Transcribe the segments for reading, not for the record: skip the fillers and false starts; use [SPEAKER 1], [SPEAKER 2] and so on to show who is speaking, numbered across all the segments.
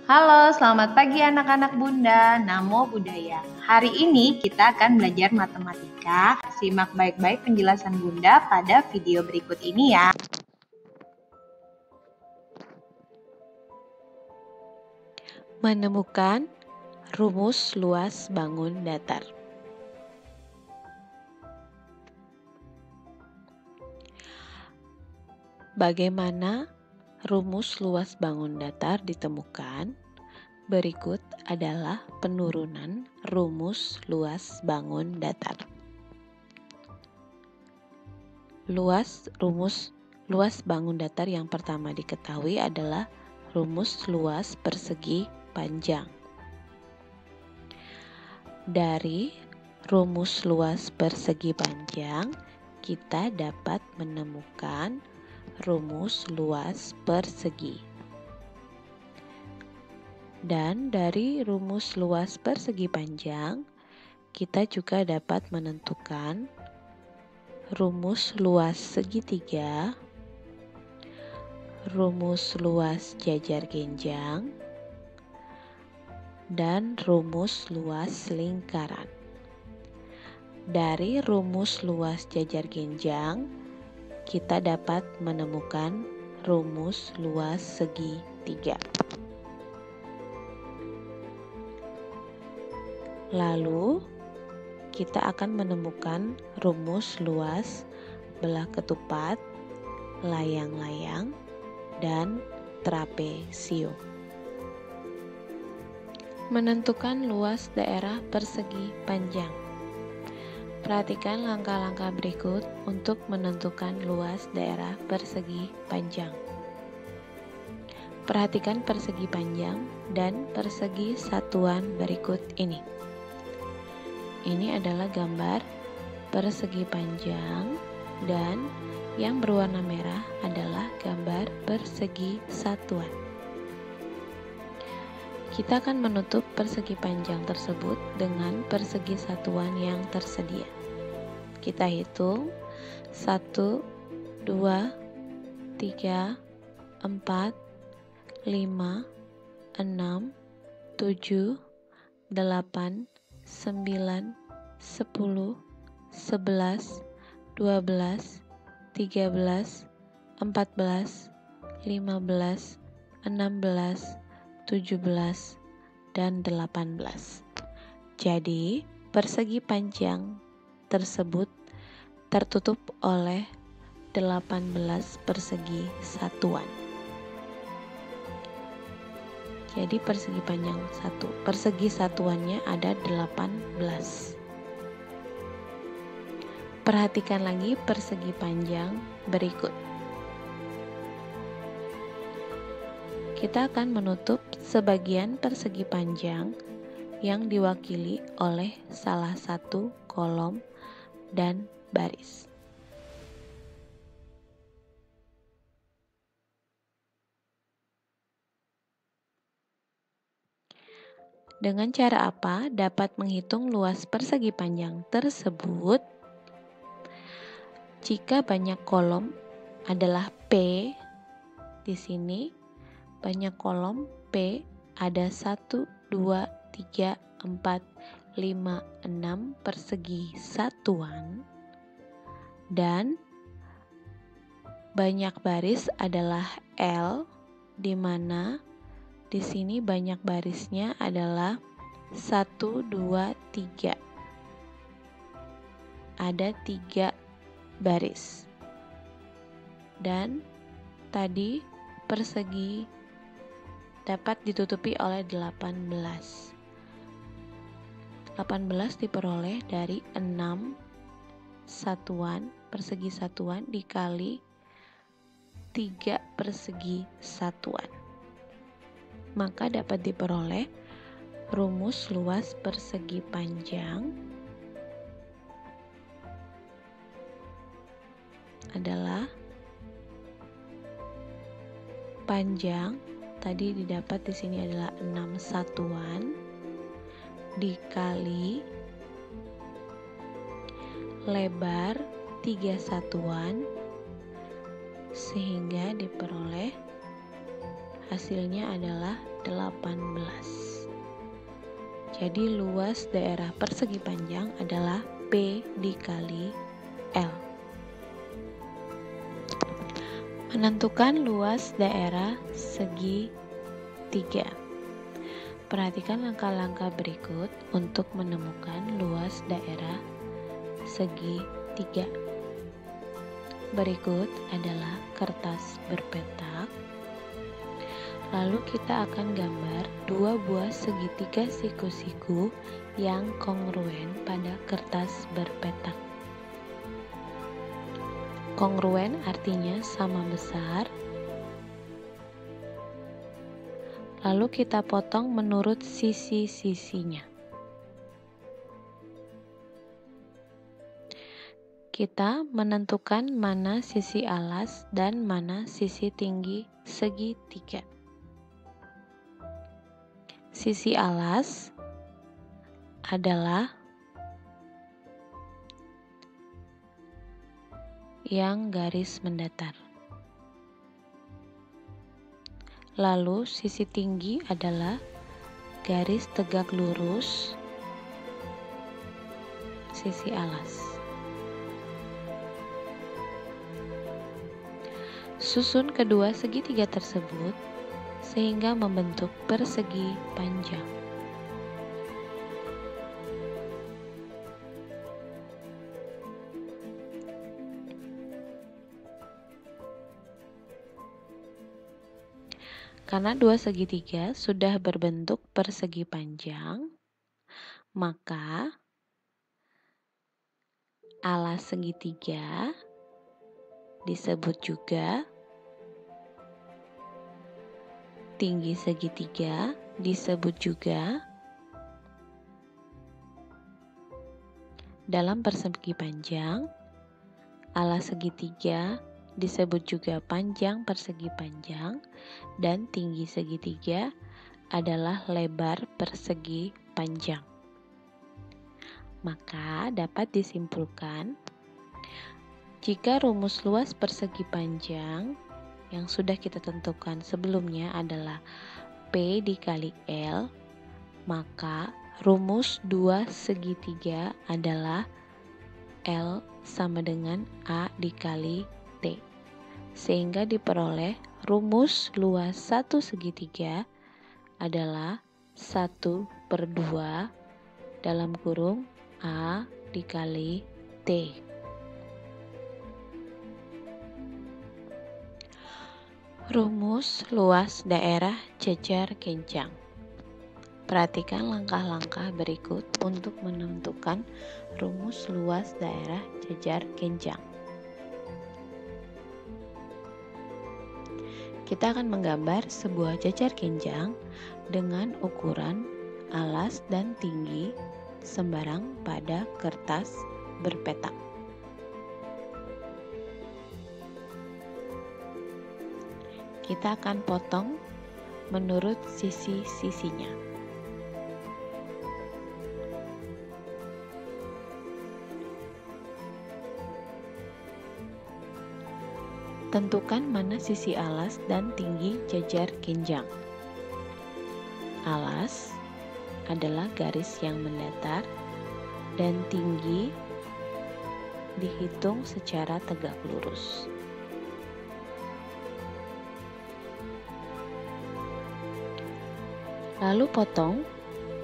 [SPEAKER 1] Halo, selamat pagi anak-anak Bunda. Namo Buddhaya. Hari ini kita akan belajar matematika. Simak baik-baik penjelasan Bunda pada video berikut ini ya.
[SPEAKER 2] Menemukan rumus luas bangun datar. Bagaimana rumus luas bangun datar ditemukan? Berikut adalah penurunan rumus luas bangun datar. Rumus luas bangun datar yang pertama diketahui adalah rumus luas persegi panjang. Dari rumus luas persegi panjang, kita dapat menemukan rumus luas persegi. Dan dari rumus luas persegi panjang, kita juga dapat menentukan rumus luas segitiga, rumus luas jajar genjang, dan rumus luas lingkaran. Dari rumus luas jajar genjang, kita dapat menemukan rumus luas segitiga. Lalu, kita akan menemukan rumus luas belah ketupat, layang-layang, dan trapesium. Menentukan luas daerah persegi panjang. Perhatikan langkah-langkah berikut untuk menentukan luas daerah persegi panjang. Perhatikan persegi panjang dan persegi satuan berikut ini. Ini adalah gambar persegi panjang dan yang berwarna merah adalah gambar persegi satuan. Kita akan menutup persegi panjang tersebut dengan persegi satuan yang tersedia. Kita hitung 1, 2, 3, 4, 5, 6, 7, 8, 9, 10, 11, 12, 13, 14, 15, 16, 17, dan 18. Jadi, persegi panjang tersebut tertutup oleh 18 persegi satuan. Jadi persegi panjang persegi satuannya ada 18. Perhatikan lagi persegi panjang berikut. Kita akan menutup sebagian persegi panjang yang diwakili oleh salah satu kolom dan baris. Dengan cara apa dapat menghitung luas persegi panjang tersebut? Jika banyak kolom adalah P, di sini banyak kolom P ada 1, 2, 3, 4, 5, 6 persegi satuan, dan banyak baris adalah L, di mana di sini banyak barisnya adalah 1, 2, 3. Ada 3 baris. Dan tadi persegi dapat ditutupi oleh 18. 18 diperoleh dari 6 satuan, persegi satuan dikali 3 persegi satuan. Maka dapat diperoleh rumus luas persegi panjang adalah panjang tadi didapat di sini adalah 6 satuan dikali lebar 3 satuan sehingga diperoleh hasilnya adalah 18. Jadi luas daerah persegi panjang adalah P dikali L. Menentukan luas daerah segitiga. Perhatikan langkah-langkah berikut untuk menemukan luas daerah segitiga. Berikut adalah kertas berpetak. Lalu kita akan gambar dua buah segitiga siku-siku yang kongruen pada kertas berpetak. Kongruen artinya sama besar. Lalu kita potong menurut sisi-sisinya. Kita menentukan mana sisi alas dan mana sisi tinggi segitiga. Sisi alas adalah yang garis mendatar. Lalu sisi tinggi adalah garis tegak lurus sisi alas. Susun kedua segitiga tersebut sehingga membentuk persegi panjang. Karena dua segitiga sudah berbentuk persegi panjang, maka alas segitiga disebut juga, tinggi segitiga disebut juga. Dalam persegi panjang, alas segitiga disebut juga panjang persegi panjang, dan tinggi segitiga adalah lebar persegi panjang. Maka dapat disimpulkan, jika rumus luas persegi panjang yang sudah kita tentukan sebelumnya adalah P dikali L, maka rumus dua segitiga adalah L sama dengan A dikali T, sehingga diperoleh rumus luas satu segitiga adalah 1/2 dalam kurung A dikali T. Rumus luas daerah jejar kenjang. Perhatikan langkah-langkah berikut untuk menentukan rumus luas daerah jejar kenjang. Kita akan menggambar sebuah jejar kenjang dengan ukuran alas dan tinggi sembarang pada kertas berpetak. Kita akan potong menurut sisi-sisinya. Tentukan mana sisi alas dan tinggi jejar kenjang. Alas adalah garis yang mendatar dan tinggi dihitung secara tegak lurus. Lalu potong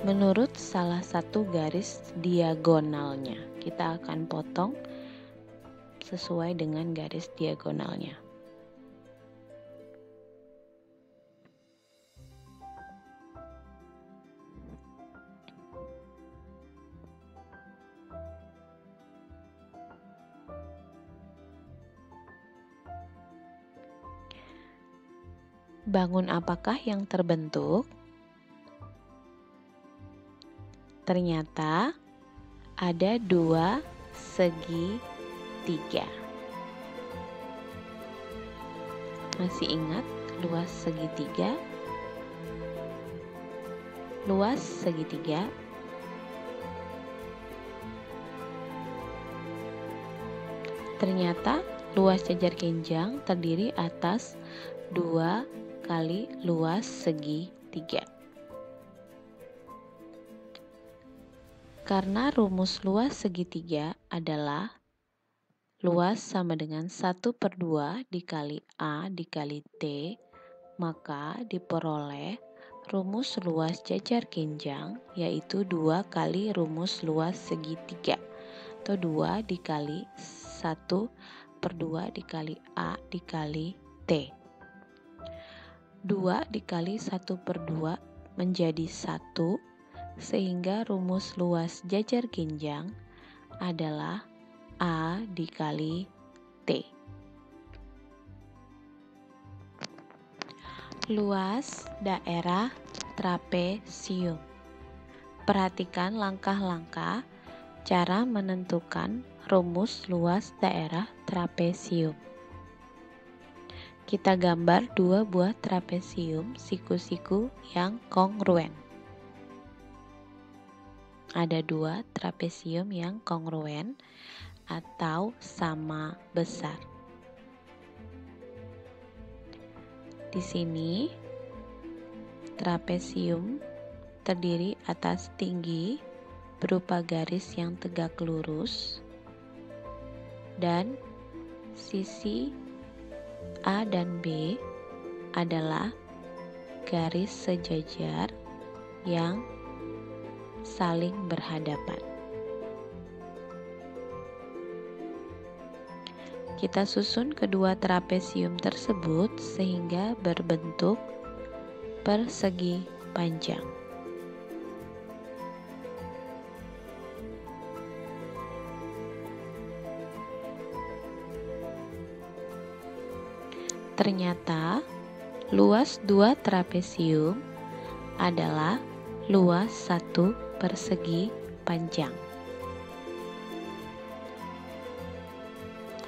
[SPEAKER 2] menurut salah satu garis diagonalnya. Kita akan potong sesuai dengan garis diagonalnya. Bangun apakah yang terbentuk? Ternyata ada dua segitiga. Masih ingat luas segitiga? Luas segitiga ternyata luas jejar kenjang terdiri atas dua kali luas segi 3. Karena rumus luas segitiga adalah luas sama dengan 1/2 dikali A dikali T, maka diperoleh rumus luas jajar kinjang yaitu 2 kali rumus luas segitiga atau 2 dikali 1/2 dikali A dikali T. 2 dikali 1/2 menjadi 1, sehingga rumus luas jajar kinjang adalah A dikali T. Luas daerah trapesium. Perhatikan langkah-langkah cara menentukan rumus luas daerah trapesium. Kita gambar 2 buah trapesium siku-siku yang kongruen. Ada 2 trapesium yang kongruen atau sama besar. Di sini trapesium terdiri atas tinggi berupa garis yang tegak lurus dan sisi A dan B adalah garis sejajar yang saling berhadapan. Kita susun kedua trapesium tersebut sehingga berbentuk persegi panjang. Ternyata luas 2 trapesium adalah luas 1 persegi panjang.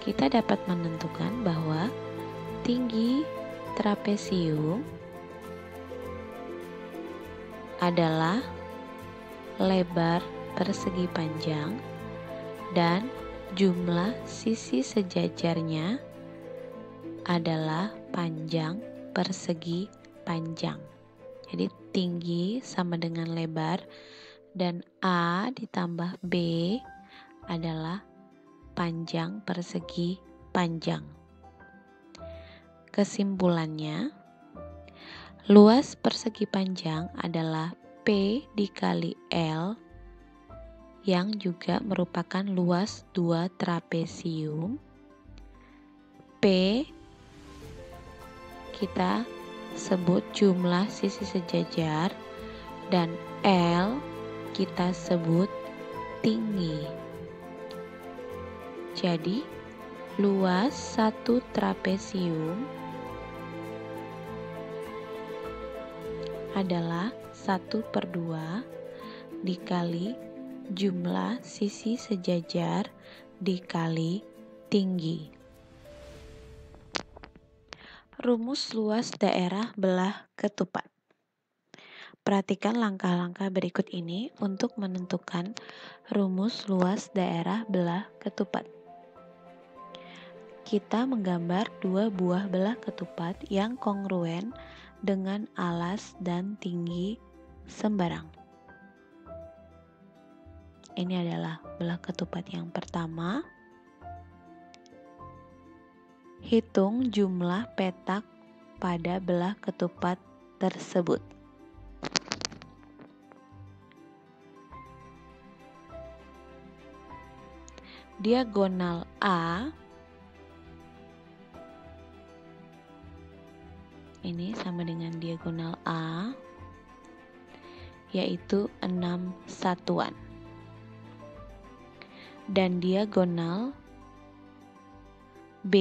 [SPEAKER 2] Kita dapat menentukan bahwa tinggi trapesium adalah lebar persegi panjang dan jumlah sisi sejajarnya adalah panjang persegi panjang. Jadi tinggi sama dengan lebar dan A ditambah B adalah panjang persegi panjang. Kesimpulannya, luas persegi panjang adalah P dikali L yang juga merupakan luas 2 trapesium. P kita sebut jumlah sisi sejajar dan L kita sebut tinggi. Jadi luas 1 trapesium adalah 1/2 dikali jumlah sisi sejajar dikali tinggi. Rumus luas daerah belah ketupat. Perhatikan langkah-langkah berikut ini untuk menentukan rumus luas daerah belah ketupat. Kita menggambar 2 buah belah ketupat yang kongruen dengan alas dan tinggi sembarang. Ini adalah belah ketupat yang pertama. Hitung jumlah petak pada belah ketupat tersebut. Diagonal A ini sama dengan diagonal A, yaitu 6 satuan. Dan diagonal B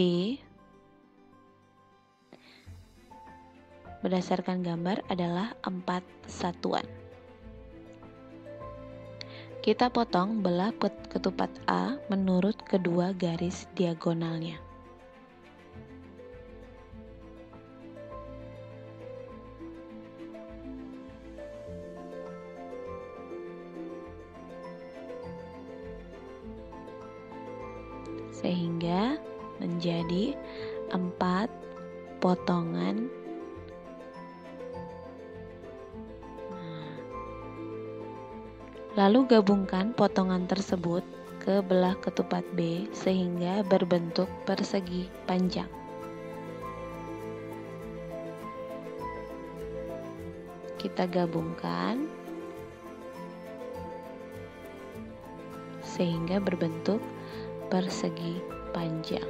[SPEAKER 2] berdasarkan gambar adalah 4 satuan. Kita potong belah ketupat A menurut kedua garis diagonalnya. Sehingga menjadi 4 potongan Lalu gabungkan potongan tersebut ke belah ketupat B sehingga berbentuk persegi panjang. Kita gabungkan sehingga berbentuk persegi panjang.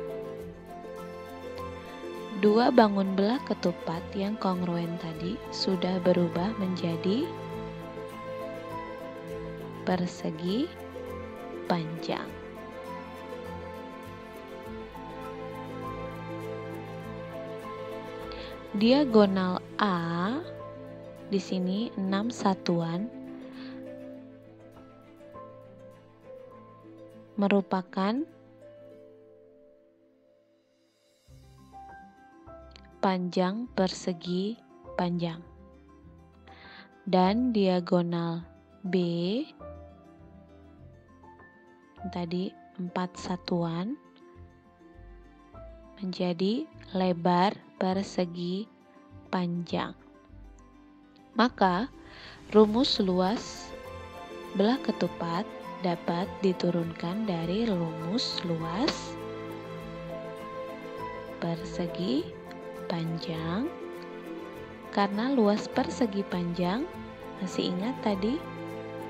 [SPEAKER 2] Dua bangun belah ketupat yang kongruen tadi sudah berubah menjadi persegi panjang. Diagonal A di sini 6 satuan merupakan panjang persegi panjang, dan diagonal B tadi 4 satuan menjadi lebar persegi panjang. Maka rumus luas belah ketupat dapat diturunkan dari rumus luas persegi panjang, karena luas persegi panjang, masih ingat tadi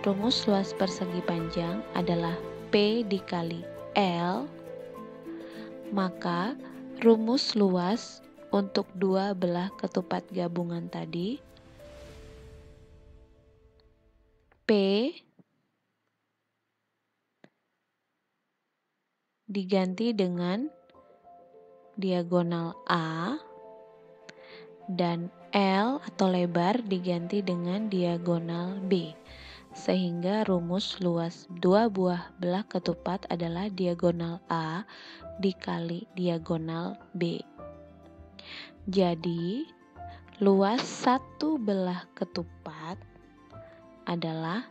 [SPEAKER 2] rumus luas persegi panjang adalah P dikali L, maka rumus luas untuk dua belah ketupat gabungan tadi P diganti dengan diagonal A dan L atau lebar diganti dengan diagonal B, sehingga rumus luas dua buah belah ketupat adalah diagonal A dikali diagonal B. Jadi luas satu belah ketupat adalah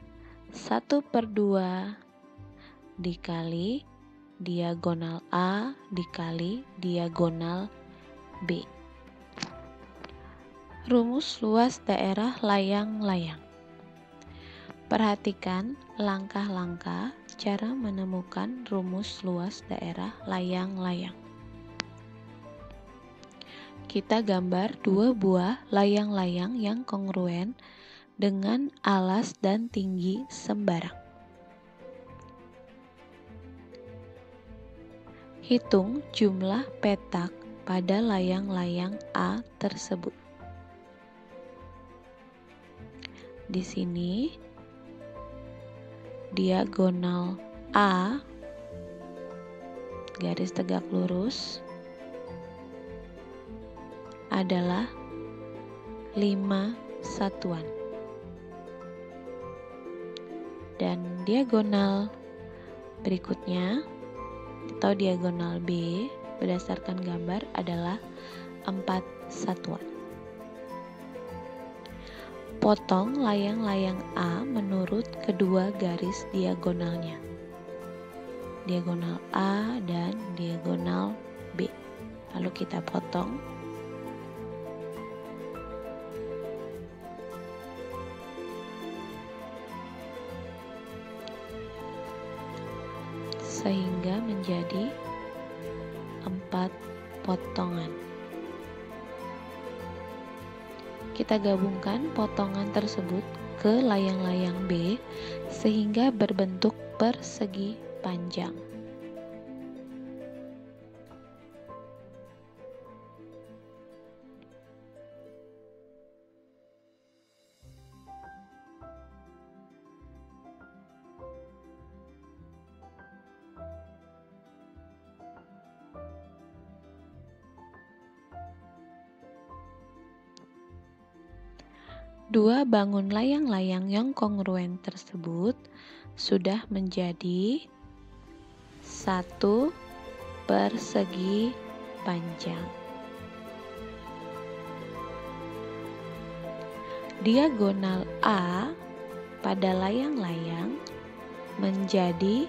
[SPEAKER 2] 1/2 dikali diagonal A dikali diagonal B. Rumus luas daerah layang-layang. Perhatikan langkah-langkah cara menemukan rumus luas daerah layang-layang. Kita gambar dua buah layang-layang yang kongruen dengan alas dan tinggi sembarang. Hitung jumlah petak pada layang-layang A tersebut. Di sini diagonal A garis tegak lurus adalah 5 satuan, dan diagonal berikutnya atau diagonal B berdasarkan gambar adalah 4 satuan. Potong layang-layang A menurut kedua garis diagonalnya, diagonal A dan diagonal B. Lalu kita potong. Sehingga menjadi 4 potongan. Kita gabungkan potongan tersebut ke layang-layang B sehingga berbentuk persegi panjang. Dua bangun layang-layang yang kongruen tersebut sudah menjadi 1 persegi panjang. Diagonal A pada layang-layang menjadi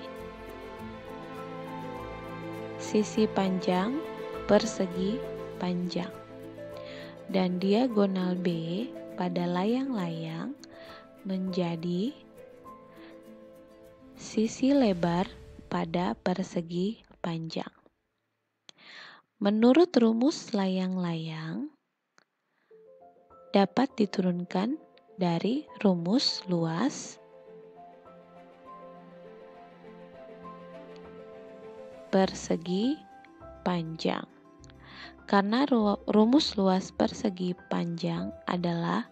[SPEAKER 2] sisi panjang persegi panjang, dan diagonal B pada layang-layang menjadi sisi lebar pada persegi panjang. Menurut rumus layang-layang, dapat diturunkan dari rumus luas persegi panjang. Karena rumus luas persegi panjang adalah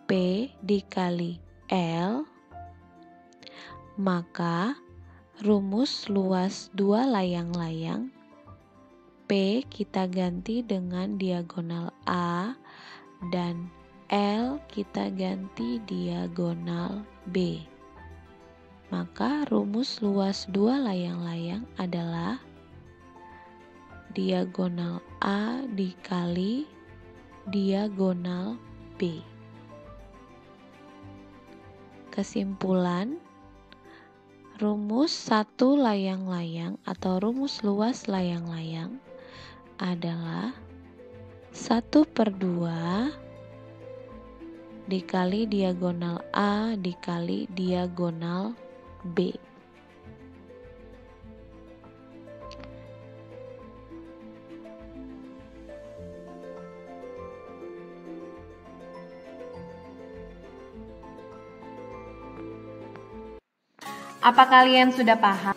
[SPEAKER 2] P dikali L, maka rumus luas dua layang-layang P kita ganti dengan diagonal A dan L kita ganti diagonal B. Maka rumus luas dua layang-layang adalah diagonal A dikali diagonal B. Kesimpulan, rumus satu layang-layang atau rumus luas layang-layang adalah 1/2 dikali diagonal A dikali diagonal B.
[SPEAKER 1] Apa kalian sudah paham?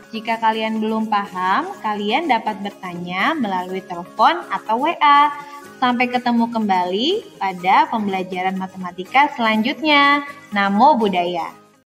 [SPEAKER 1] Jika kalian belum paham, kalian dapat bertanya melalui telepon atau WA. Sampai ketemu kembali pada pembelajaran matematika selanjutnya. Namo Buddhaya.